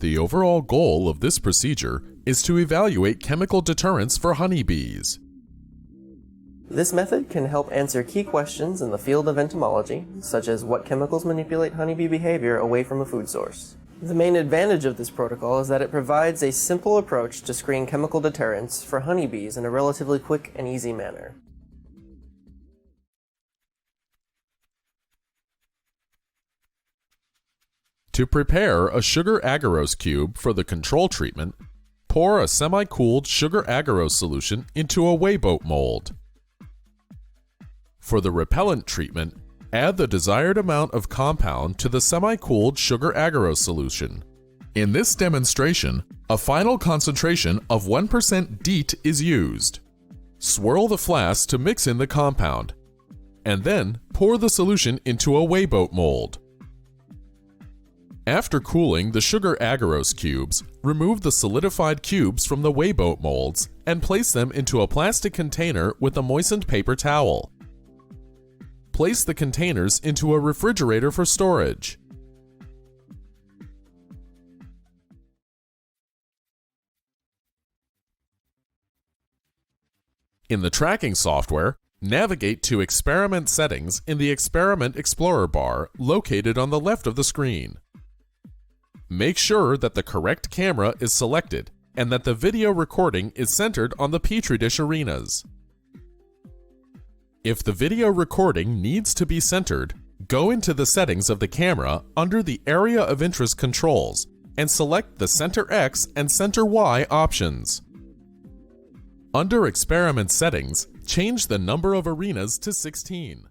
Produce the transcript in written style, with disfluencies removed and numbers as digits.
The overall goal of this procedure is to evaluate chemical deterrents for honeybees. This method can help answer key questions in the field of entomology, such as what chemicals manipulate honeybee behavior away from a food source. The main advantage of this protocol is that it provides a simple approach to screen chemical deterrents for honeybees in a relatively quick and easy manner. To prepare a sugar agarose cube for the control treatment, pour a semi-cooled sugar agarose solution into a weighboat mold. For the repellent treatment, add the desired amount of compound to the semi-cooled sugar agarose solution. In this demonstration, a final concentration of 1% DEET is used. Swirl the flask to mix in the compound, and then pour the solution into a weighboat mold. After cooling the sugar agarose cubes, remove the solidified cubes from the weighboat molds and place them into a plastic container with a moistened paper towel. Place the containers into a refrigerator for storage. In the tracking software, navigate to Experiment Settings in the Experiment Explorer bar located on the left of the screen. Make sure that the correct camera is selected and that the video recording is centered on the Petri dish arenas. If the video recording needs to be centered, go into the settings of the camera under the Area of Interest controls and select the Center X and Center Y options. Under Experiment Settings, change the number of arenas to 16.